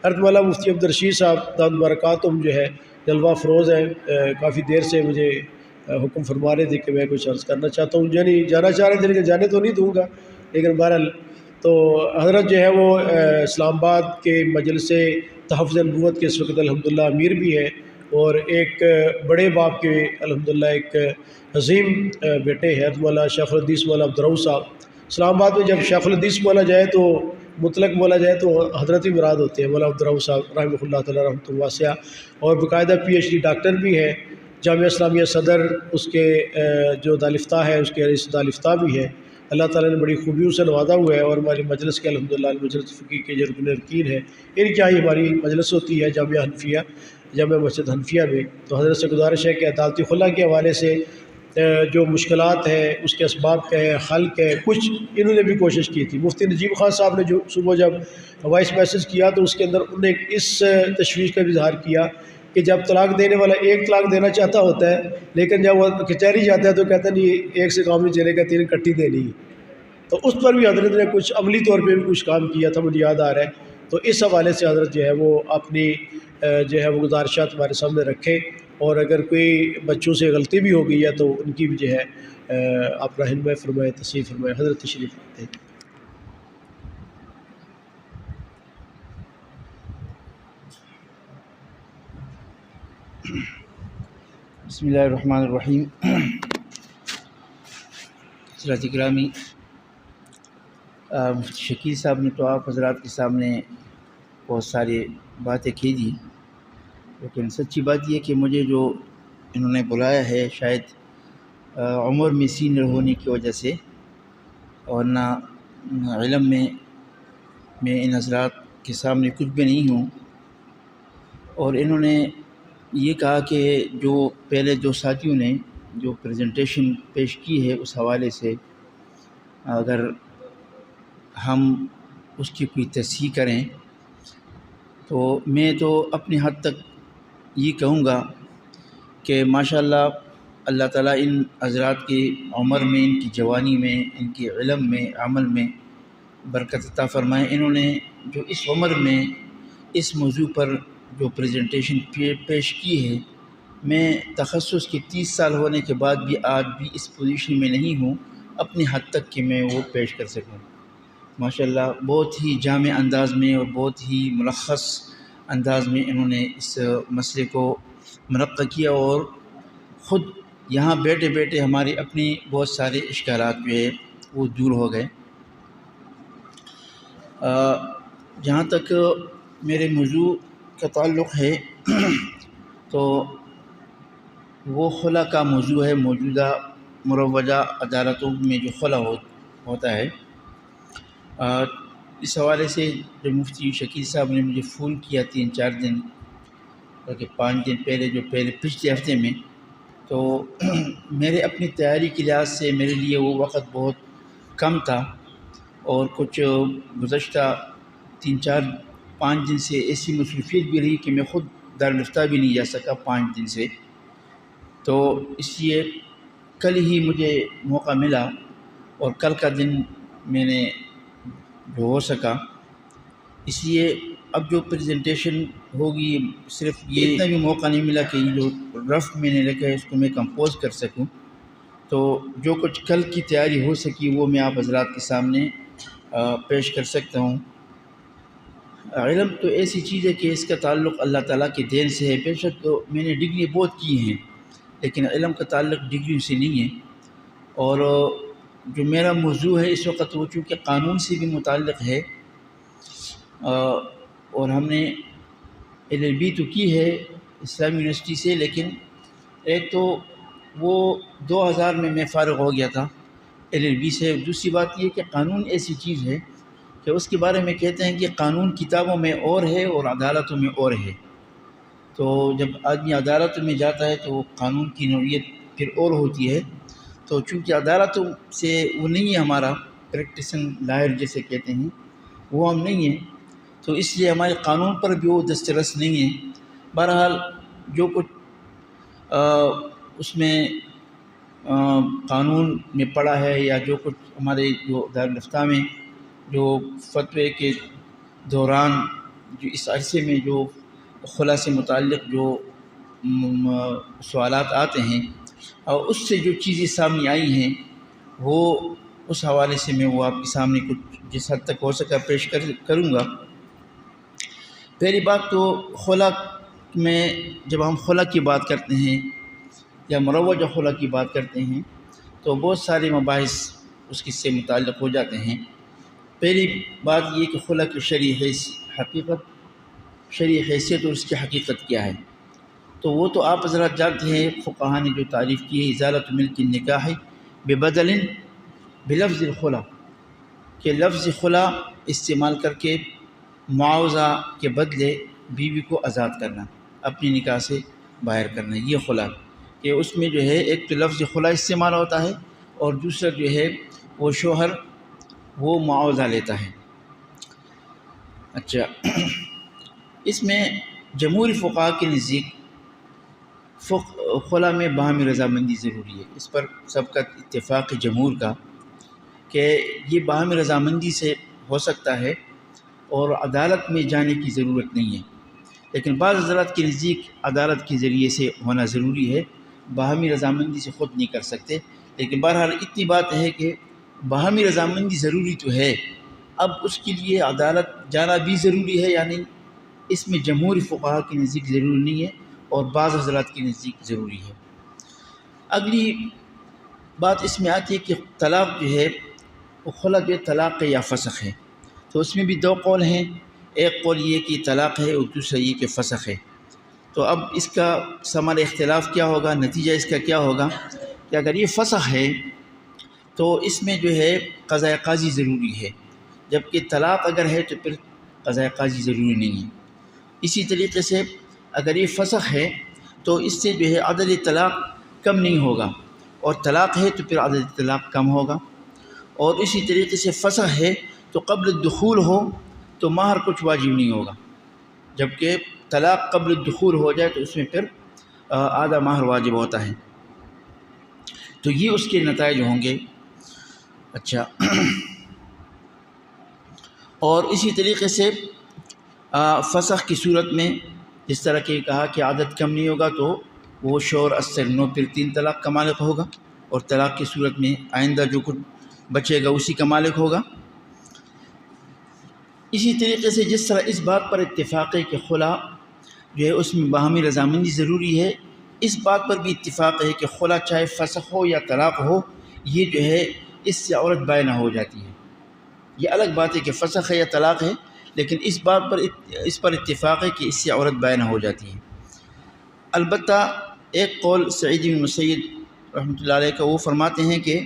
حضرت مولانا مفتی عبدالرشید صاحب دامت برکاتہم جو ہے جلوہ فروز ہیں، کافی دیر سے مجھے حکم فرما رہے تھے کہ میں کچھ عرض کرنا چاہتا ہوں، یعنی جانا چاہ رہے تھے لیکن جانے تو نہیں دوں گا، لیکن بہرحال تو حضرت جو ہے وہ اسلام آباد کے مجلس تحفظ نبوت کے اس وقت الحمدللہ امیر بھی ہیں، اور ایک بڑے باپ کے الحمدللہ ایک عظیم بیٹے ہیں مولانا شیخ الحدیث مولانا عبدالرؤف صاحب۔ اسلام آباد میں جب شیخ الحدیث بولا جائے تو مطلق بولا جائے تو حضرت ہی مراد ہوتے ہیں، مولانا عبدالرؤف صاحب رحمہ اللہ تعالیٰ رحمۃ واسعہ، اور باقاعدہ پی ایچ ڈی ڈاکٹر بھی ہیں، جامعہ اسلامیہ صدر اس کے جو دارالفتہ ہے اس کے رئیس دارالفتہ بھی ہے، اللہ تعالیٰ نے بڑی خوبیوں سے نوازا ہوا ہے، اور ہماری مجلس کے الحمدللہ مجلس فقی کے جو رکن ارکین ہیں، ان کی ہی ہماری مجلس ہوتی ہے جامعہ حنفیہ، جامعہ مسجد حنفیہ میں۔ تو حضرت سے گزارش ہے کہ عدالتی خلا کے حوالے سے جو مشکلات ہیں اس کے اسباب کا ہے، حل کا ہے، کچھ انہوں نے بھی کوشش کی تھی۔ مفتی نجیب خان صاحب نے جو صبح جب وائس میسج کیا تو اس کے اندر انہوں نے اس تشویش کا بھی اظہار کیا کہ جب طلاق دینے والا ایک طلاق دینا چاہتا ہوتا ہے، لیکن جب وہ کچہری جاتا ہے تو کہتا ہے نہیں ایک سے کام نہیں چلے گا، تین کٹی دینی ہے۔ تو اس پر بھی حضرت نے کچھ عملی طور پہ بھی کچھ کام کیا تھا، مجھے یاد آ رہا ہے۔ تو اس حوالے سے حضرت جو ہے وہ اپنی جو ہے وہ گزارشات ہمارے سامنے رکھے، اور اگر کوئی بچوں سے غلطی بھی ہو گئی ہے تو ان کی بھی جو ہے آپ رہنمائی فرمائے، تصحیح فرمائے۔ حضرت تشریف رکھتے ہیں۔ بسم اللہ الرحمن الرحیم۔ حضرات گرامی، مفتی شکیل صاحب نے تو آپ حضرات کے سامنے بہت ساری باتیں کی دی، لیکن سچی بات یہ کہ مجھے جو انہوں نے بلایا ہے شاید عمر میں سینئر ہونے کی وجہ سے، اور نہ علم میں ان حضرات کے سامنے کچھ بھی نہیں ہوں، اور انہوں نے یہ کہا کہ جو پہلے دو ساتھیوں نے جو پریزنٹیشن پیش کی ہے اس حوالے سے اگر ہم اس کی کوئی تصحیح کریں تو میں تو اپنی حد تک یہ کہوں گا کہ ماشاءاللہ اللہ تعالیٰ ان حضرات کی عمر میں، ان کی جوانی میں، ان کی علم میں، عمل میں برکت عطا فرمائے۔ انہوں نے جو اس عمر میں اس موضوع پر جو پریزنٹیشن پیش کی ہے، میں تخصص کے 30 سال ہونے کے بعد بھی آج بھی اس پوزیشن میں نہیں ہوں اپنی حد تک کہ میں وہ پیش کر سکوں۔ ماشاءاللہ بہت ہی جامع انداز میں اور بہت ہی ملخص انداز میں انہوں نے اس مسئلے کو منعقد کیا، اور خود یہاں بیٹھے بیٹھے ہمارے اپنی بہت سارے اشکالات جو ہے وہ دور ہو گئے۔ جہاں تک میرے موضوع کا تعلق ہے تو وہ خلا کا موضوع ہے، موجودہ مروجہ عدالتوں میں جو خلا ہوتا ہے۔ اس حوالے سے جو مفتی شکیل صاحب نے مجھے فون کیا 3-4 دن بلکہ 5 دن پہلے، جو پچھلے ہفتے میں، تو میرے اپنی تیاری کے لحاظ سے میرے لیے وہ وقت بہت کم تھا، اور کچھ گزشتہ 3-4-5 دن سے ایسی مصروفیت بھی رہی کہ میں خود دارالفتہ بھی نہیں جا سکا 5 دن سے۔ تو اس لیے کل ہی مجھے موقع ملا، اور کل کا دن میں نے جو ہو سکا، اس لیے اب جو پریزنٹیشن ہوگی صرف یہ اتنا بھی موقع نہیں ملا کہ یہ جو رف میں نے لکھا ہے اس کو میں کمپوز کر سکوں۔ تو جو کچھ کل کی تیاری ہو سکی وہ میں آپ حضرات کے سامنے پیش کر سکتا ہوں۔ علم تو ایسی چیز ہے کہ اس کا تعلق اللہ تعالیٰ کے دین سے ہے۔ بے شک تو میں نے ڈگری بہت کی ہیں، لیکن علم کا تعلق ڈگریوں سے نہیں ہے، اور جو میرا موضوع ہے اس وقت وہ چونکہ قانون سے بھی متعلق ہے، اور ہم نے LLB تو کی ہے اسلامی یونیورسٹی سے، لیکن ایک تو وہ 2000 میں فارغ ہو گیا تھا LLB سے۔ دوسری بات یہ کہ قانون ایسی چیز ہے کہ اس کے بارے میں کہتے ہیں کہ قانون کتابوں میں اور ہے اور عدالتوں میں اور ہے۔ تو جب آدمی عدالتوں میں جاتا ہے تو قانون کی نوعیت پھر اور ہوتی ہے، تو چونکہ عدالتوں سے وہ نہیں ہے ہمارا پریکٹیسنگ لائر جیسے کہتے ہیں، وہ ہم نہیں ہیں، تو اس لیے ہمارے قانون پر بھی وہ دسترس نہیں ہے۔ بہرحال جو کچھ اس میں قانون میں پڑا ہے، یا جو کچھ ہمارے جو دارالفتہ میں جو فتوے کے دوران جو اس عرصے میں جو خلا سے متعلق جو سوالات آتے ہیں اور اس سے جو چیزیں سامنے آئی ہیں وہ اس حوالے سے میں وہ آپ کے سامنے کچھ جس حد تک ہو سکا پیش کروں گا۔ پہلی بات تو خلا میں جب ہم خلا کی بات کرتے ہیں یا مروجہ خلا کی بات کرتے ہیں تو بہت سارے مباحث اس کے سے متعلق ہو جاتے ہیں۔ پہلی بات یہ کہ خلا کی شرعی حیثیت اور اس کی حقیقت کیا ہے، تو وہ تو آپ حضرات جانتے ہیں، فقہا نے جو تعریف کی ہے ازالۃ ملک النکاح ببدل بلفظ الخلا، کہ لفظ خلا استعمال کر کے معاوضہ کے بدلے بیوی کو آزاد کرنا، اپنی نکاح سے باہر کرنا، یہ خلا کہ اس میں جو ہے ایک تو لفظ خلا استعمال ہوتا ہے اور دوسرا جو ہے وہ شوہر وہ معاوضہ لیتا ہے۔ اچھا، اس میں جمہوری فقہا کے نزدیک خلا میں باہمی رضامندی ضروری ہے، اس پر سب کا اتفاق جمہور کا کہ یہ باہمی رضامندی سے ہو سکتا ہے اور عدالت میں جانے کی ضرورت نہیں ہے، لیکن بعض حضرات کے نزدیک عدالت کے ذریعے سے ہونا ضروری ہے، باہمی رضامندی سے خود نہیں کر سکتے۔ لیکن بہرحال اتنی بات ہے کہ باہمی رضامندی ضروری تو ہے، اب اس کے لیے عدالت جانا بھی ضروری ہے، یعنی اس میں جمہوری فقہا کے نزدیک ضروری نہیں ہے اور بعض حضرات کے نزدیک ضروری ہے۔ اگلی بات اس میں آتی ہے کہ طلاق جو ہے وہ خلا جو طلاق یا فسخ ہے، تو اس میں بھی دو قول ہیں، ایک قول یہ کہ طلاق ہے اور دوسرا یہ کہ فسخ ہے۔ تو اب اس کا ثمر اختلاف کیا ہوگا، نتیجہ اس کا کیا ہوگا کہ اگر یہ فسخ ہے تو اس میں جو ہے قضاء قاضی ضروری ہے، جبکہ طلاق اگر ہے تو پھر قضاء قاضی ضروری نہیں ہے۔ اسی طریقے سے اگر یہ فسخ ہے تو اس سے جو ہے عدد طلاق کم نہیں ہوگا، اور طلاق ہے تو پھر عدد طلاق کم ہوگا، اور اسی طریقے سے فسخ ہے تو قبل الدخول ہو تو مہر کچھ واجب نہیں ہوگا، جبکہ طلاق قبل الدخول ہو جائے تو اس میں پھر آدھا مہر واجب ہوتا ہے۔ تو یہ اس کے نتائج ہوں گے۔ اچھا، اور اسی طریقے سے فسخ کی صورت میں جس طرح کہ کہا کہ عدد کم نہیں ہوگا تو وہ شور اثر 9 پھر 3 طلاق کا مالک ہوگا، اور طلاق کی صورت میں آئندہ جو کچھ بچے گا اسی کا مالک ہوگا۔ اسی طریقے سے جس طرح اس بات پر اتفاق ہے کہ خلا جو ہے اس میں باہمی رضامندی ضروری ہے، اس بات پر بھی اتفاق ہے کہ خلا چاہے فسخ ہو یا طلاق ہو، یہ جو ہے اس سے عورت بائنہ ہو جاتی ہے۔ یہ الگ بات ہے کہ فسخ ہے یا طلاق ہے، لیکن اس پر اتفاق ہے کہ اس سے عورت بائنہ ہو جاتی ہے۔ البتہ ایک قول سعید بن مسیب رحمۃ اللہ علیہ کا، وہ فرماتے ہیں کہ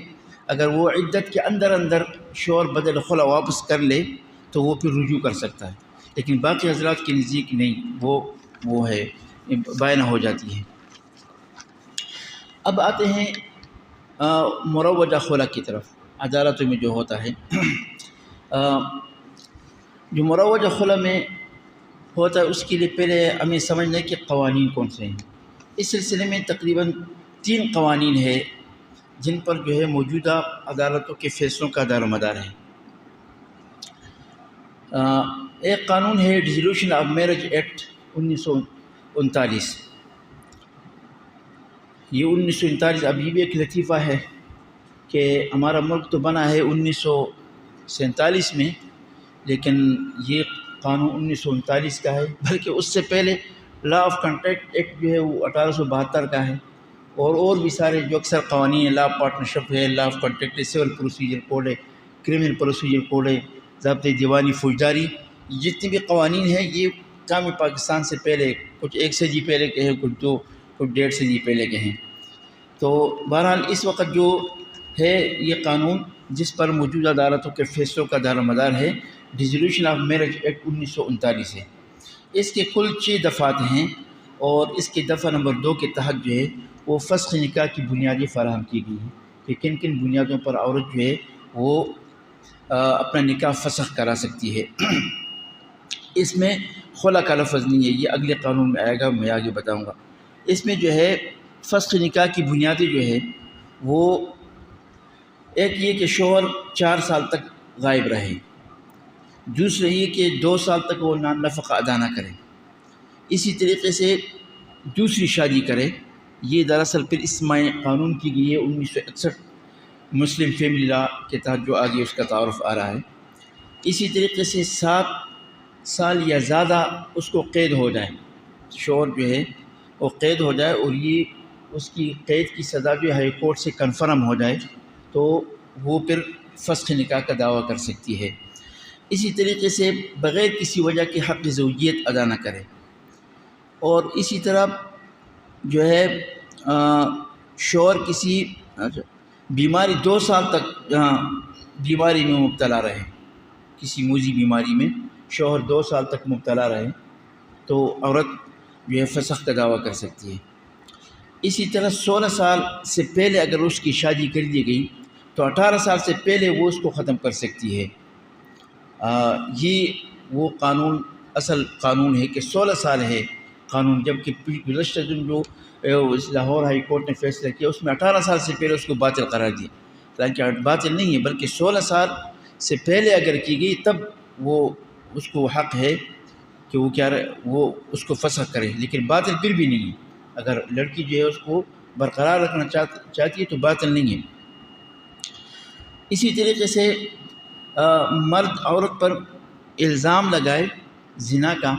اگر وہ عدت کے اندر شوہر بدل خلا واپس کر لے تو وہ پھر رجوع کر سکتا ہے، لیکن باقی حضرات کے نزدیک نہیں، وہ ہے بائنہ ہو جاتی ہے۔ اب آتے ہیں مروجہ خلا کی طرف، عدالتوں میں جو ہوتا ہے۔ جو مروجہ خلا میں ہوتا ہے اس کے لیے پہلے ہمیں سمجھنا ہے کہ قوانین کون سے ہیں۔ اس سلسلے میں تقریباً 3 قوانین ہے جن پر جو ہے موجودہ عدالتوں کے فیصلوں کا دار و مدار ہے۔ ایک قانون ہے ڈیزولوشن آف میرج ایکٹ 1939۔ یہ 1939 اب یہ بھی ایک لطیفہ ہے کہ ہمارا ملک تو بنا ہے 1947 میں، لیکن یہ قانون 1939 کا ہے، بلکہ اس سے پہلے لا آف کنٹریکٹ ایکٹ جو ہے وہ 1872 کا ہے، اور بھی سارے جو اکثر قوانین ہیں، لا پارٹنرشپ ہے، لا آف کنٹریکٹ ہے، سول پروسیجر کوڈ ہے، کرمنل پروسیجر کوڈ ہے، ضابطۂ دیوانی فوجداری، جتنے بھی قوانین ہیں یہ قیام پاکستان سے پہلے، کچھ 1 صدی پہلے کے ہیں، کچھ 2، کچھ 1.5 صدی پہلے کے ہیں۔ تو بہرحال اس وقت جو ہے یہ قانون جس پر موجودہ عدالتوں کے فیصلوں کا دار و مدار ہے، ڈیزولوشن آف میرج ایکٹ 1939 ہے۔ اس کے کل 6 دفعات ہیں، اور اس کے دفعہ نمبر 2 کے تحت جو ہے وہ فسخ نکاح کی بنیادیں فراہم کی گئی ہیں کہ کن کن بنیادوں پر عورت جو ہے وہ اپنا نکاح فسخ کرا سکتی ہے۔ اس میں خلا کا لفظ نہیں ہے، یہ اگلے قانون میں آئے گا، میں آگے بتاؤں گا۔ اس میں جو ہے فسخ نکاح کی بنیادیں جو ہے وہ ایک یہ کہ شوہر 4 سال تک غائب رہے، دوسرا یہ کہ 2 سال تک وہ نفقہ ادا نہ کرے. اسی طریقے سے دوسری شادی کرے. یہ دراصل پھر اس میں قانون کی گئی ہے 1961 مسلم فیملی لا کے تحت جو آگے اس کا تعارف آ رہا ہے. اسی طریقے سے 7 سال یا زیادہ اس کو قید ہو جائے، شوہر جو ہے وہ قید ہو جائے، اور یہ اس کی قید کی سزا جو ہائی کورٹ سے کنفرم ہو جائے تو وہ پھر فسخ نکاح کا دعویٰ کر سکتی ہے. اسی طریقے سے بغیر کسی وجہ کے حق زوجیت ادا نہ کرے. اور اسی طرح جو ہے شوہر کسی بیماری 2 سال تک بیماری میں مبتلا رہے، کسی موذی بیماری میں شوہر 2 سال تک مبتلا رہے تو عورت جو ہے فسخ کا دعویٰ کر سکتی ہے. اسی طرح 16 سال سے پہلے اگر اس کی شادی کر دی گئی تو 18 سال سے پہلے وہ اس کو ختم کر سکتی ہے. یہ وہ قانون اصل قانون ہے کہ 16 سال ہے قانون، جبکہ گزشتہ دن جو لاہور ہائی کورٹ نے فیصلہ کیا اس میں 18 سال سے پہلے اس کو باطل قرار دیا. حالانکہ باطل نہیں ہے بلکہ 16 سال سے پہلے اگر کی گئی تب وہ اس کو حق ہے کہ وہ اس کو فسخ کرے، لیکن باطل پھر بھی نہیں ہے. اگر لڑکی جو ہے اس کو برقرار رکھنا چاہتی ہے تو باطل نہیں ہے. اسی طریقے سے مرد عورت پر الزام لگائے زنا کا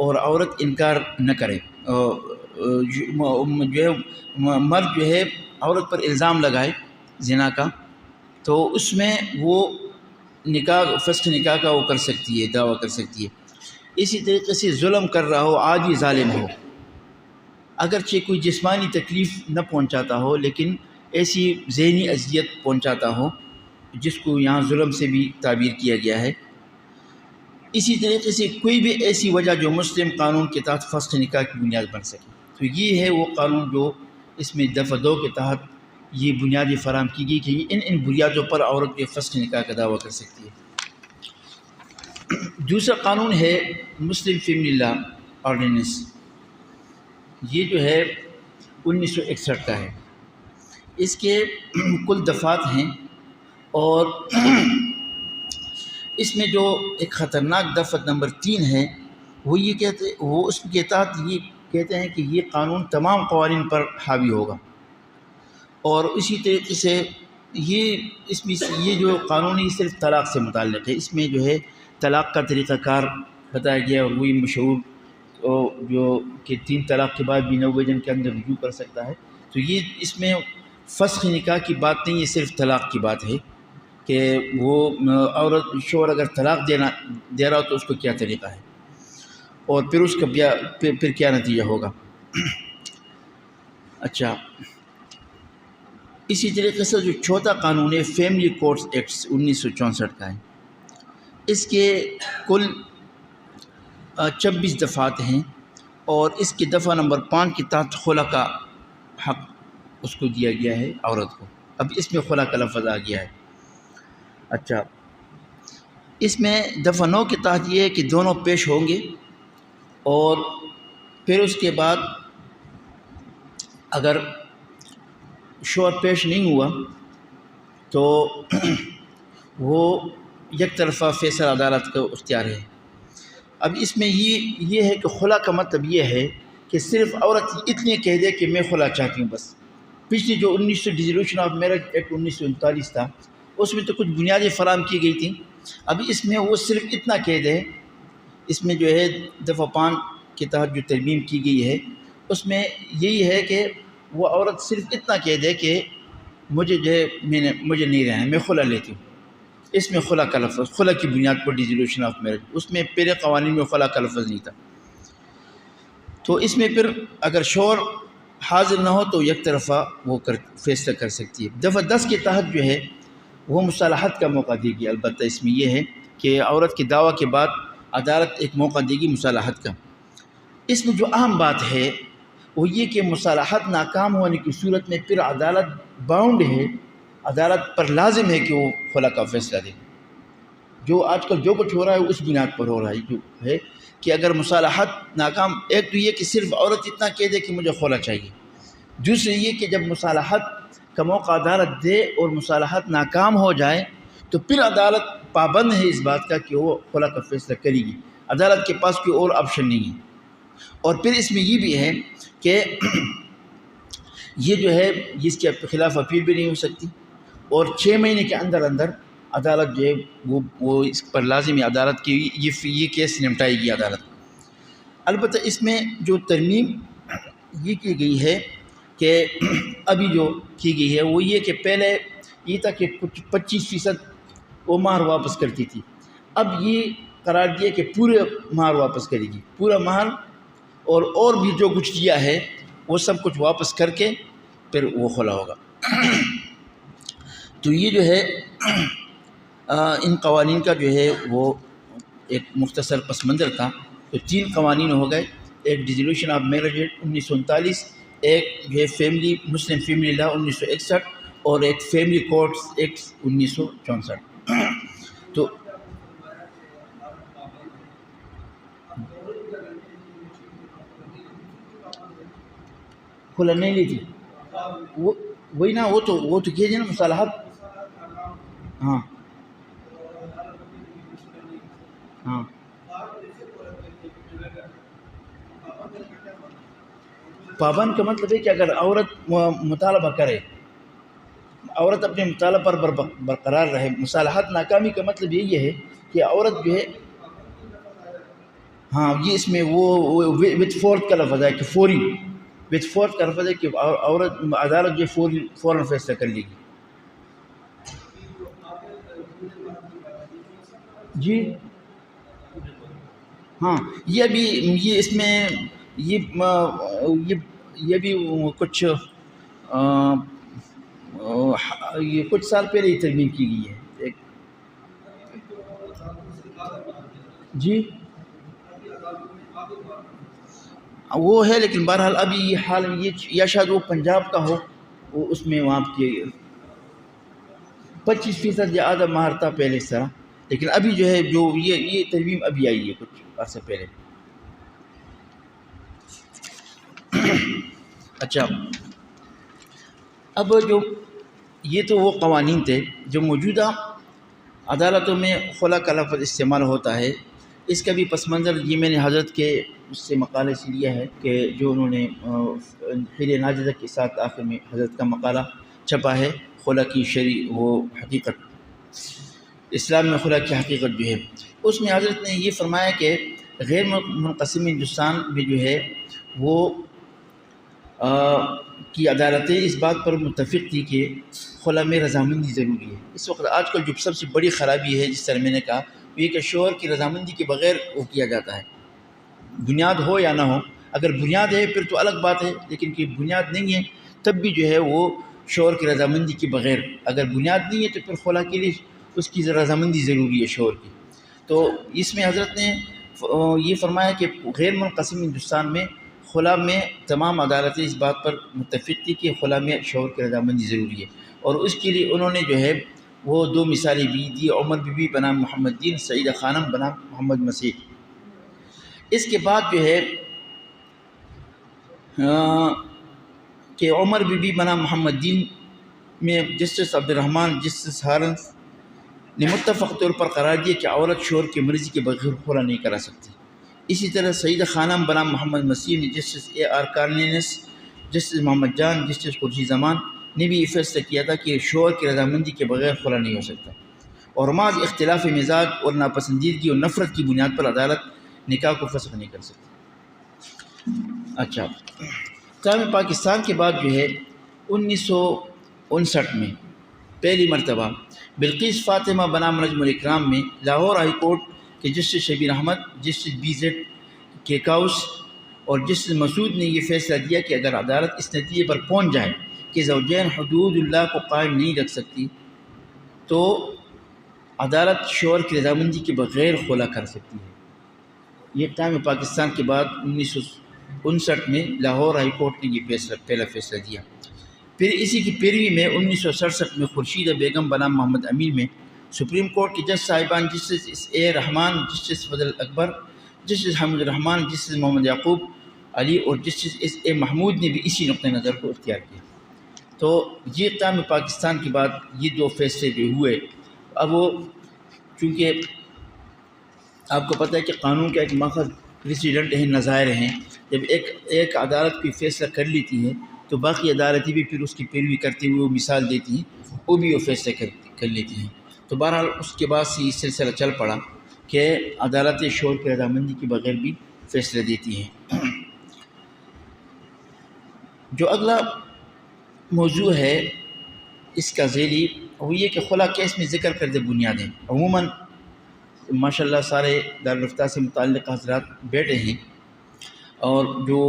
اور عورت انکار نہ کرے. جو ہے مرد جو ہے عورت پر الزام لگائے زنا کا تو اس میں وہ فسخ نکاح کا وہ کر سکتی ہے، دعویٰ کر سکتی ہے. اسی طریقے سے ظلم کر رہا ہو، عادی ظالم ہو، اگرچہ کوئی جسمانی تکلیف نہ پہنچاتا ہو لیکن ایسی ذہنی اذیت پہنچاتا ہو جس کو یہاں ظلم سے بھی تعبیر کیا گیا ہے. اسی طریقے سے کوئی بھی ایسی وجہ جو مسلم قانون کے تحت فسخ نکاح کی بنیاد بن سکے. تو یہ ہے وہ قانون جو اس میں دفعہ 2 کے تحت یہ بنیادیں فراہم کی گئی کہ ان بنیادوں پر عورت کے فسخ نکاح کا دعویٰ کر سکتی ہے. دوسرا قانون ہے مسلم فیملی لا آرڈیننس. یہ جو ہے 1961 کا ہے. اس کے کل دفعات ہیں اور اس میں جو ایک خطرناک دفعہ نمبر 3 ہے وہ اس کے تحت یہ کہتے ہیں کہ یہ قانون تمام قوانین پر حاوی ہوگا. اور اسی طریقے سے یہ جو قانون ہے صرف طلاق سے متعلق ہے. اس میں جو ہے طلاق کا طریقہ کار بتایا گیا اور وہی مشہور جو کہ 3 طلاق کے بعد بھی 90 دن کے اندر رجوع کر سکتا ہے. تو یہ اس میں فسخ نکاح کی بات نہیں، یہ صرف طلاق کی بات ہے کہ وہ عورت شوہر اگر طلاق دے رہا ہو تو اس کو کیا طریقہ ہے اور پھر اس کا پھر کیا نتیجہ ہوگا. اچھا، اسی طریقے سے جو چوتھا قانون ہے فیملی کورٹس ایکٹس 1964 کا ہے. اس کے کل 26 دفعات ہیں اور اس کی دفعہ نمبر 5 کے تحت خلا کا حق اس کو دیا گیا ہے عورت کو. اب اس میں خلا کا لفظ آ گیا ہے. اچھا، اس میں دفعہ 9 کے تحت یہ ہے کہ دونوں پیش ہوں گے اور پھر اس کے بعد اگر شوہر پیش نہیں ہوا تو وہ یک طرفہ فیصلہ عدالت کا اختیار ہے. اب اس میں یہ ہے کہ خلا کا مطلب یہ ہے کہ صرف عورت اتنے کہہ دے کہ میں خلا چاہتی ہوں بس. پچھلی جو 1900 ڈیزولوشن آف میرج ایکٹ 1939 تھا اس میں تو کچھ بنیادیں فراہم کی گئی تھیں. اب اس میں وہ صرف اتنا کہہ دے. اس میں جو ہے دفعہ 5 کے تحت جو ترمیم کی گئی ہے اس میں یہی ہے کہ وہ عورت صرف اتنا کہہ دے کہ مجھے جو ہے مجھے نہیں رہنا، میں خلا لیتی ہوں. اس میں خلا کا لفظ، خلا کی بنیاد پر ڈیزولوشن آف میرج، اس میں پہلے قوانین میں خلا کا لفظ نہیں تھا. تو اس میں پھر اگر شوہر حاضر نہ ہو تو یک طرفہ وہ فیصلہ کر سکتی ہے. دفعہ 10 کے تحت جو ہے وہ مصالحت کا موقع دے گی. البتہ اس میں یہ ہے کہ عورت کے دعویٰ کے بعد عدالت ایک موقع دے گی مصالحت کا. اس میں جو اہم بات ہے وہ یہ کہ مصالحت ناکام ہونے کی صورت میں پھر عدالت باؤنڈ ہے، عدالت پر لازم ہے کہ وہ خلا کا فیصلہ دے. جو آج کل جو کچھ ہو رہا ہے اس بنیاد پر ہو رہا ہے جو ہے کہ اگر مصالحت ناکام، ایک تو یہ کہ صرف عورت اتنا کہہ دے کہ مجھے خلا چاہیے، دوسرے یہ کہ جب مصالحت کا موقع عدالت دے اور مصالحت ناکام ہو جائے تو پھر عدالت پابند ہے اس بات کا کہ وہ خلا کا فیصلہ کرے گی، عدالت کے پاس کوئی اور آپشن نہیں ہے۔ اور پھر اس میں یہ بھی ہے کہ یہ جو ہے اس کے خلاف اپیل بھی نہیں ہو سکتی، اور 6 مہینے کے اندر اندر عدالت جو ہے وہ اس پر لازمی عدالت کی یہ کیس نمٹائے گی عدالت۔ البتہ اس میں جو ترمیم یہ کی گئی ہے کہ ابھی جو کی گئی ہے وہ یہ کہ پہلے یہ تھا کہ کچھ 25% وہ مہر واپس کرتی تھی، اب یہ قرار دیا کہ پورے مہر واپس کرے گی، پورا مہر اور بھی جو کچھ دیا ہے وہ سب کچھ واپس کر کے پھر وہ خلا ہوگا۔ تو یہ جو ہے ان قوانین کا جو ہے وہ ایک مختصر پس منظر تھا۔ تو 3 قوانین ہو گئے، ایک ڈیزولوشن آف میرج ایکٹ 1939، ایک جو ہے مسلم فیملی لا 1961، اور ایک فیملی کورٹس ایکٹ 1964۔ تو کھلا نہیں لی تھی وہی نا، وہ تو کیے جائے نا مصالحت۔ ہاں ہاں پابند کا مطلب ہے کہ اگر عورت مطالبہ کرے، عورت اپنے مطالبہ پر برقرار رہے۔ مصالحت ناکامی کا مطلب یہی ہے کہ عورت جو ہے، ہاں یہ اس میں وہ وتھ فورتھ کا لفظ ہے کہ فوری، وتھ فورتھ کا لفظ ہے کہ عورت عدالت جو فوراً فیصلہ کر لے گی۔ جی ہاں یہ اس میں یہ بھی کچھ یہ کچھ سال پہلے ہی ترمیم کی گئی ہے۔ جی وہ ہے، لیکن بہرحال ابھی یہ حال یہ یا شاید وہ پنجاب کا ہو، وہ اس میں وہاں کے 25% یا آدھا مہر تھا پہلے اس طرح، لیکن ابھی جو ہے جو یہ ترمیم ابھی آئی ہے کچھ عرصے پہلے۔ اچھا، اب جو یہ تو وہ قوانین تھے جو موجودہ عدالتوں میں خلا کا لفظ استعمال ہوتا ہے۔ اس کا بھی پس منظر یہ میں نے حضرت کے اس سے مقالے سے لیا ہے کہ جو انہوں نے حلیہ ناجزہ کے ساتھ آخر میں حضرت کا مقالہ چھپا ہے، خلا کی وہ حقیقت، اسلام میں خلا کی حقیقت جو ہے، اس میں حضرت نے یہ فرمایا کہ غیر منقسم ہندوستان میں جو ہے وہ کی عدالتیں اس بات پر متفق تھی کہ خلا میں رضامندی ضروری ہے۔ اس وقت آج کل جو سب سے بڑی خرابی ہے، جس طرح میں نے کہا، وہ یہ کہ شوہر کی رضامندی کے بغیر وہ کیا جاتا ہے، بنیاد ہو یا نہ ہو۔ اگر بنیاد ہے پھر تو الگ بات ہے، لیکن کہ بنیاد نہیں ہے تب بھی جو ہے وہ شوہر کی رضامندی کے بغیر، اگر بنیاد نہیں ہے تو پھر خلا کے لیے اس کی رضامندی ضروری ہے شوہر کی۔ تو اس میں حضرت نے یہ فرمایا کہ غیر منقسم ہندوستان میں خلا میں تمام عدالتیں اس بات پر متفق تھی کہ خلا میں شوہر کی رضامندی ضروری ہے، اور اس کے لیے انہوں نے جو ہے وہ 2 مثالیں بھی دی، عمر بی بی بنام محمد دین، سعیدہ خانم بنام محمد مسیح۔ اس کے بعد جو ہے کہ عمر بی بی بنام محمد دین میں جسٹس عبد الرحمن، جسٹس ہارنس نے متفق طور پر قرار دیا کہ عورت شوہر کی مرضی کے بغیر خلا نہیں کرا سکتی۔ اسی طرح سعیدہ خانم بنام محمد مسیح نے جسٹس A.R. کارلینس، جسٹس محمد جان، جسٹس قدسی زمان نے بھی یہ فیصلہ کیا تھا کہ شوہر کی رضامندی کے بغیر خلا نہیں ہو سکتا، اور محض اختلاف مزاج اور ناپسندیدگی اور نفرت کی بنیاد پر عدالت نکاح کو فسخ نہیں کر سکتی۔ اچھا، قیام پاکستان کے بعد جو ہے 1959 میں پہلی مرتبہ بلقیس فاطمہ بنام نجم الاکرام میں لاہور ہائی کورٹ کے justice Shabbir Ahmed, justice B.Z. Kaikaus اور جسٹس مسعود نے یہ فیصلہ دیا کہ اگر عدالت اس نتیجے پر پہنچ جائے کہ زوجین حدود اللہ کو قائم نہیں رکھ سکتی تو عدالت شوہر کی رضامندی کے بغیر خلا کر سکتی ہے۔ یہ قیام پاکستان کے بعد 1959 میں لاہور ہائی کورٹ نے یہ پہلا فیصلہ دیا۔ پھر اسی کی پیروی میں 1967 میں خورشیدہ بیگم بنام محمد امین میں سپریم کورٹ کے جج صاحبان justice A. Rahman, justice Fazal Akbar, justice Hamid Rahman, justice محمد یعقوب علی اور جسٹس S.A. محمود نے بھی اسی نقطۂ نظر کو اختیار کیا۔ تو یہ قیام پاکستان کے بعد یہ 2 فیصلے جو ہوئے، اب وہ چونکہ آپ کو پتہ ہے کہ قانون کا ایک ماخذ پریسیڈنٹ ہیں، نظائر ہیں. جب ایک عدالت کوئی فیصلہ کر لیتی ہے تو باقی عدالتیں بھی پھر اس کی پیروی کرتے ہوئے وہ مثال دیتی ہیں، وہ بھی وہ فیصلہ کر لیتی ہیں. تو بہرحال اس کے بعد سے یہ سلسلہ چل پڑا کہ عدالتیں شور کی رضامندی کے بغیر بھی فیصلہ دیتی ہیں. جو اگلا موضوع ہے اس کا ذیلی، وہ یہ کہ خلا کیس میں ذکر کردہ بنیادیں. عموماً ماشاء اللہ سارے دارالفتہ سے متعلق حضرات بیٹھے ہیں، اور جو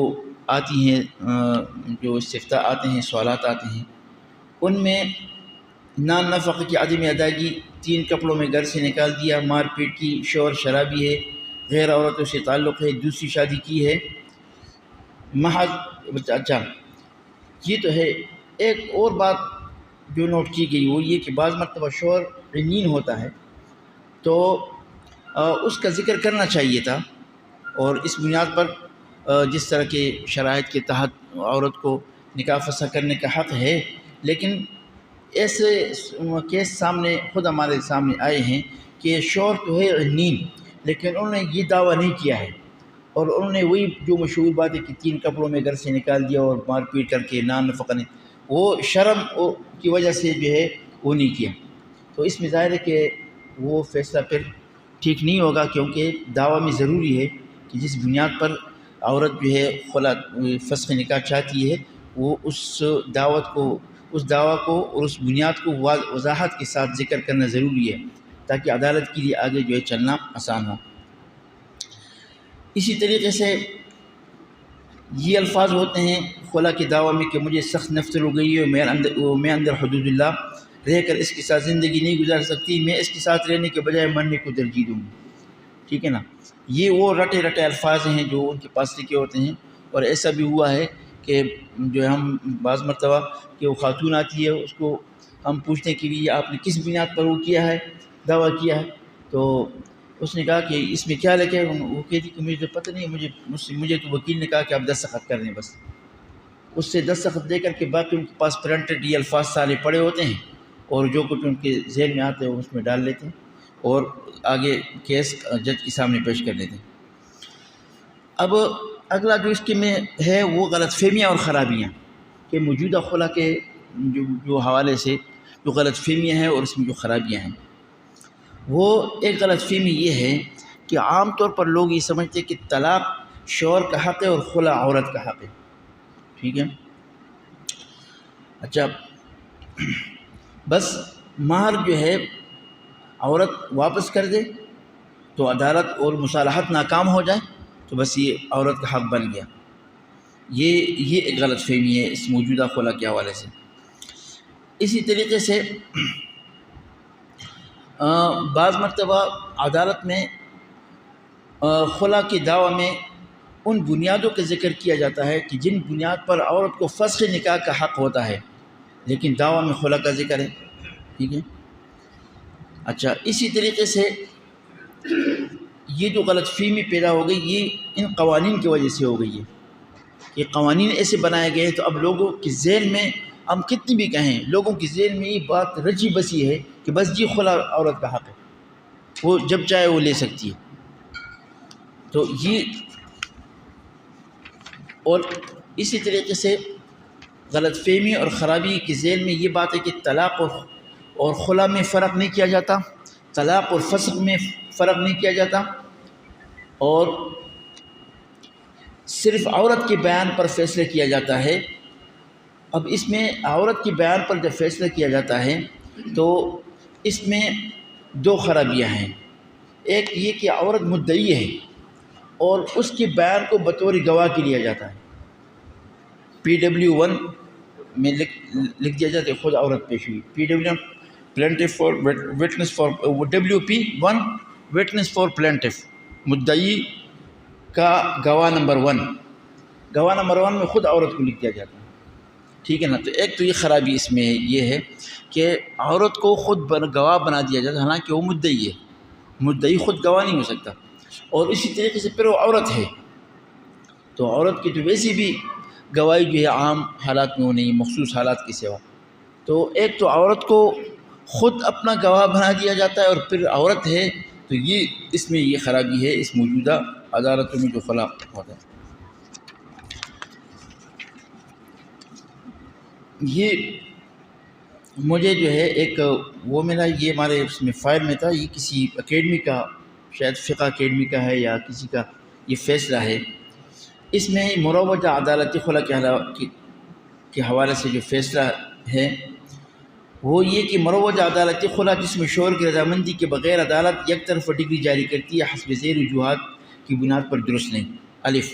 آتی ہیں جو استفتاء آتے ہیں، سوالات آتے ہیں، ان میں نان نفقہ کی عدم ادائیگی، 3 کپڑوں میں گھر سے نکال دیا، مار پیٹ کی، شوہر شرابی ہے، غیر عورتوں سے تعلق ہے، دوسری شادی کی ہے، محض. اچھا یہ تو ہے. ایک اور بات جو نوٹ کی گئی وہ یہ کہ بعض مرتبہ شوہر رنین ہوتا ہے تو اس کا ذکر کرنا چاہیے تھا، اور اس بنیاد پر جس طرح کے شرائط کے تحت عورت کو نکاح فسخ کرنے کا حق ہے. لیکن ایسے کیس خود ہمارے سامنے آئے ہیں کہ شوہر تو ہے رنین، لیکن انہوں نے یہ دعویٰ نہیں کیا ہے، اور انہوں نے وہی جو مشہور بات ہے کہ 3 کپڑوں میں گھر سے نکال دیا اور مار پیٹ کر کے نان نفقہ نے، وہ شرم کی وجہ سے جو ہے وہ نہیں کیا. تو اس میں ظاہر ہے کہ وہ فیصلہ پھر ٹھیک نہیں ہوگا، کیونکہ دعویٰ میں ضروری ہے کہ جس بنیاد پر عورت جو ہے خلا فسخ نکاح چاہتی ہے وہ اس دعویٰ کو اور اس بنیاد کو وضاحت کے ساتھ ذکر کرنا ضروری ہے، تاکہ عدالت کے لیے آگے جو ہے چلنا آسان ہو. اسی طریقے سے یہ الفاظ ہوتے ہیں خلا کے دعویٰ میں کہ مجھے سخت نفرت ہو گئی ہے، میں اندر حدود اللہ رہ کر اس کے ساتھ زندگی نہیں گزار سکتی، میں اس کے ساتھ رہنے کے بجائے مرنے کو ترجیح دوں گی. ٹھیک ہے نا. یہ وہ رٹے الفاظ ہیں جو ان کے پاس لکھے ہوتے ہیں. اور ایسا بھی ہوا ہے کہ جو ہم بعض مرتبہ کہ وہ خاتون آتی ہے، اس کو ہم پوچھتے ہیں کہ یہ آپ نے کس بنیاد پر وہ کیا ہے، دعویٰ کیا ہے، تو اس نے کہا کہ اس میں کیا لکھے. وہ کہتی کہ مجھے تو پتہ نہیں، مجھے تو وکیل نے کہا کہ آپ دستخط کر دیں بس. اس سے دستخط دے کر کے باقی ان کے پاس پرنٹڈ یہ الفاظ سارے پڑے ہوتے ہیں، اور جو کچھ ان کے ذہن میں آتے ہیں وہ اس میں ڈال لیتے ہیں اور آگے کیس جج کے سامنے پیش کر دیتے ہیں. اب اگلا جو اس کے میں ہے وہ غلط فہمیاں اور خرابیاں، کہ موجودہ خلا کے جو حوالے سے جو غلط فہمیاں ہیں اور اس میں جو خرابیاں ہیں. وہ ایک غلط فہمی یہ ہے کہ عام طور پر لوگ یہ سمجھتے ہیں کہ طلاق شوہر کا حق ہے اور خلا عورت کا حق ہے. ٹھیک ہے. اچھا بس مہر جو ہے عورت واپس کر دے تو عدالت اور مصالحت ناکام ہو جائے تو بس یہ عورت کا حق بن گیا. یہ ایک غلط فہمی ہے اس موجودہ خلا کے حوالے سے. اسی طریقے سے بعض مرتبہ عدالت میں خلا کے دعوی میں ان بنیادوں کا ذکر کیا جاتا ہے کہ جن بنیاد پر عورت کو فسخ نکاح کا حق ہوتا ہے، لیکن دعوی میں خلا کا ذکر ہے. ٹھیک ہے. اچھا اسی طریقے سے یہ جو غلط فہمی پیدا ہو گئی یہ ان قوانین کی وجہ سے ہو گئی ہے. یہ قوانین ایسے بنائے گئے تو اب لوگوں کے ذہن میں، ہم کتنی بھی کہیں، لوگوں کے ذہن میں یہ بات رچی بسی ہے کہ بس جی خلا عورت کا حق ہے، وہ جب چاہے وہ لے سکتی ہے. تو یہ اور اسی طریقے سے غلط فہمی اور خرابی کے ذیل میں یہ بات ہے کہ طلاق اور خلا میں فرق نہیں کیا جاتا، طلاق اور فسخ میں فرق نہیں کیا جاتا، اور صرف عورت کے بیان پر فیصلہ کیا جاتا ہے. اب اس میں عورت کے بیان پر جب فیصلہ کیا جاتا ہے تو اس میں 2 خرابیاں ہیں. ایک یہ کہ عورت مدعی ہے اور اس کے بیان کو بطور گواہ کے لیا جاتا ہے. PW1 میں لکھ دیا جاتا ہے خود عورت پیش ہوئی. PW plaintiff for witness for WP1 witness for plaintiff, مدعی کا گواہ نمبر 1. گواہ نمبر 1 میں خود عورت کو لکھ دیا جاتا ہے. ٹھیک ہے نا. تو ایک تو یہ خرابی اس میں یہ ہے کہ عورت کو خود گواہ بنا دیا جاتا ہے، حالانکہ وہ مدعی ہے. مدعی خود گواہ نہیں ہو سکتا. اور اسی طریقے سے پھر وہ عورت ہے تو عورت کی تو ویسی بھی گواہی جو ہے عام حالات میں وہ نہیں، مخصوص حالات کے سوا. تو ایک تو عورت کو خود اپنا گواہ بنا دیا جاتا ہے اور پھر عورت ہے، تو یہ اس میں یہ خرابی ہے اس موجودہ عدالتوں میں جو خلا ہوتا ہے۔ یہ مجھے جو ہے ایک وہ ملا، یہ ہمارے اس میں فائل میں تھا، یہ کسی اکیڈمی کا، شاید فقہ اکیڈمی کا ہے یا کسی کا یہ فیصلہ ہے۔ اس میں مروجہ عدالتی خلا کے حوالے سے جو فیصلہ ہے وہ یہ کہ مروجہ عدالتی خلا جس میں شوہر کی رضامندی کے بغیر عدالت یک طرفہ ڈگری جاری کرتی ہے حسب ذیل وجوہات کی بنیاد پر درست نہیں۔ الف،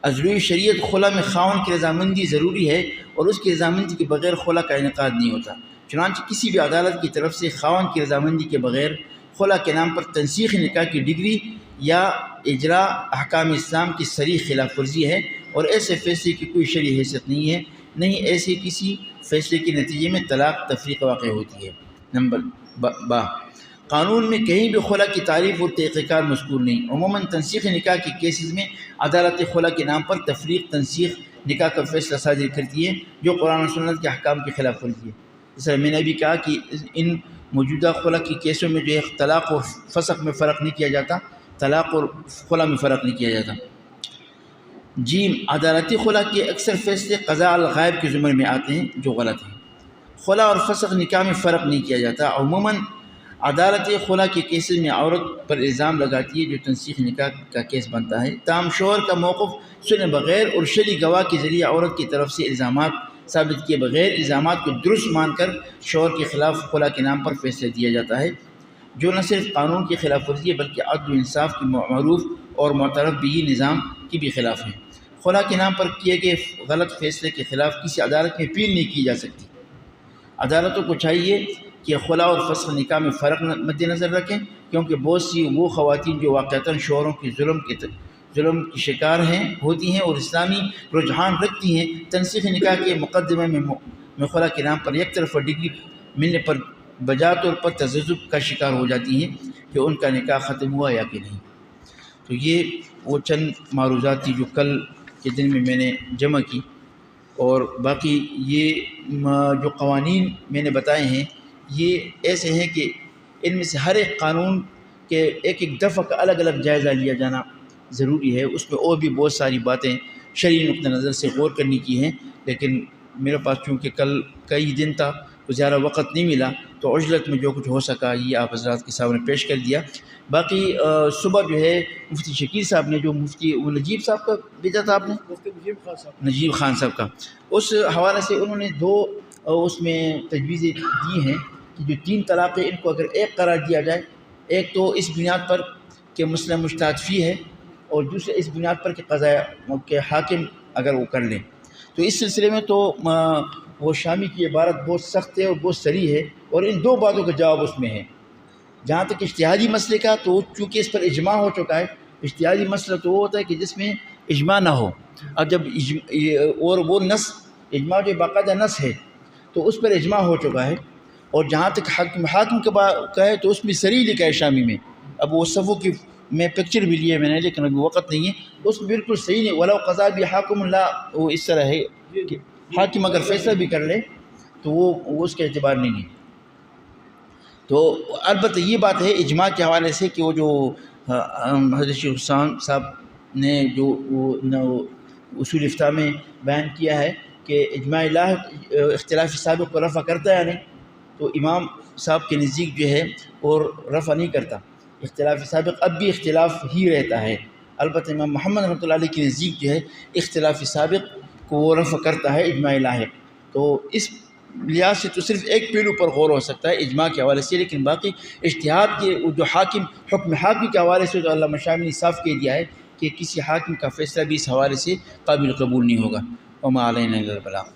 ازلوی شریعت خلا میں خاوند کی رضامندی ضروری ہے اور اس کی رضامندی کے بغیر خلا کا انعقاد نہیں ہوتا، چنانچہ کسی بھی عدالت کی طرف سے خاوند کی رضامندی کے بغیر خلا کے نام پر تنسیخ نکاح کی ڈگری یا اجراء احکام اسلام کی صریح خلاف ورزی ہے، اور ایسے فیصلے کی کوئی شرعی حیثیت نہیں ہے، نہیں ایسے کسی فیصلے کے نتیجے میں طلاق تفریق واقع ہوتی ہے۔ نمبر با، قانون میں کہیں بھی خلا کی تعریف اور تحقیقات مذکور نہیں۔ عموماً تنسیخ نکاح کے کیسز میں عدالت خلا کے نام پر تفریق تنسیخ نکاح کا فیصلہ صادر کرتی ہے جو قرآن و سنت کے احکام کی خلاف ورزی ہے۔ اس طرح میں نے بھی کہا کہ ان موجودہ خلا کے کیسوں میں جو ہے طلاق اور فسخ میں فرق نہیں کیا جاتا، طلاق اور خلا میں فرق نہیں کیا جاتا۔ جیم، عدالتی خلا کے اکثر فیصلے قضاء الغائب کے زمرے میں آتے ہیں جو غلط ہیں۔ خلا اور فسخ نکاح میں فرق نہیں کیا جاتا۔ عموماً عدالت خلا کے کیسز میں عورت پر الزام لگاتی ہے جو تنسیخ نکاح کا کیس بنتا ہے، تاہم شوہر کا موقف سنے بغیر اور شرعی گواہ کے ذریعے عورت کی طرف سے الزامات ثابت کیے بغیر الزامات کو درست مان کر شوہر کے خلاف خلا کے نام پر فیصلہ دیا جاتا ہے، جو نہ صرف قانون کی خلاف ورزی ہے بلکہ عدل و انصاف کی معروف اور معترف بھی نظام کی بھی خلاف ہے۔ خلا کے نام پر کیے گئے غلط فیصلے کے خلاف کسی عدالت میں اپیل نہیں کی جا سکتی۔ عدالتوں کو چاہیے کہ خلا اور فسخ نکاح میں فرق مد نظر رکھیں، کیونکہ بہت سی وہ خواتین جو واقعتاً شوہروں کے ظلم کی شکار ہوتی ہیں اور اسلامی رجحان رکھتی ہیں، تنسیخ نکاح کے مقدمے میں خلا کے نام پر یک طرفہ ڈگری ملنے پر بجا طور پر تذبذب کا شکار ہو جاتی ہیں کہ ان کا نکاح ختم ہوا یا کہ نہیں۔ تو یہ وہ چند معروضات تھی جو کل کے دن میں نے جمع کی، اور باقی یہ جو قوانین میں نے بتائے ہیں یہ ایسے ہیں کہ ان میں سے ہر ایک قانون کے ایک دفعہ کا الگ الگ جائزہ لیا جانا ضروری ہے۔ اس میں اور بھی بہت ساری باتیں شرعی نقطہ نظر سے غور کرنے کی ہیں، لیکن میرے پاس چونکہ کل کئی دن تھا تو زیادہ وقت نہیں ملا، تو عجلت میں جو کچھ ہو سکا یہ آپ حضرات کے سامنے پیش کر دیا۔ باقی صبح جو ہے مفتی شکیل صاحب نے جو مفتی وہ نجیب صاحب کا بھیجا تھا آپ نے، نجیب خان صاحب کا، اس حوالے سے انہوں نے دو اس میں تجویزیں دی ہیں کہ جو 3 طلاقیں ان کو اگر ایک قرار دیا جائے، ایک تو اس بنیاد پر کہ مسئلہ مجتہد فی ہے، اور دوسرے اس بنیاد پر کہ قضاء کے حاکم اگر وہ کر لیں، تو اس سلسلے میں تو وہ شامی کی عبارت بہت سخت ہے اور بہت صریح ہے، اور ان 2 باتوں کا جواب اس میں ہے۔ جہاں تک اجتہادی مسئلے کا، تو چونکہ اس پر اجماع ہو چکا ہے، اجتہادی مسئلہ تو وہ ہوتا ہے کہ جس میں اجماع نہ ہو، اب جب اور وہ نص اجماع جو باقاعدہ نص ہے تو اس پر اجماع ہو چکا ہے، اور جہاں تک حاکم کا ہے تو اس میں صریح لکھا ہے شامی میں۔ اب وہ صفوں کی میں پکچر بھی لیے میں نے، لیکن ابھی وقت نہیں ہے، اس میں بالکل صحیح نہیں، وَلَوْ قَضَىٰ بِحَاكِمٌ اللہ، وہ اس طرح ہے کہ حاکم اگر فیصلہ بھی کر لے تو وہ اس کا اعتبار نہیں ہے۔ تو البتہ یہ بات ہے اجماع کے حوالے سے کہ وہ جو حضرت شیخ حسین صاحب نے جو اصول افتاء میں بیان کیا ہے کہ اجماع لاحق اختلاف سابق کو رفع کرتا ہے یا نہیں، تو امام صاحب کے نزدیک جو ہے اور رفع نہیں کرتا، اختلاف سابق اب بھی اختلاف ہی رہتا ہے۔ البتہ امام محمد رحمۃ اللہ علیہ کے نزدیک جو ہے اختلاف سابق کو وہ رفع کرتا ہے اجماع لاحق۔ تو اس لحاظ سے تو صرف ایک پہلو پر غور ہو سکتا ہے اجماع کے حوالے سے، لیکن باقی اجتہاد کے جو حکم حاکم کے حوالے سے تو علامہ شامی نے صاف کہہ دیا ہے کہ کسی حاکم کا فیصلہ بھی اس حوالے سے قابل قبول نہیں ہوگا۔ وما علینا الا البلاغ۔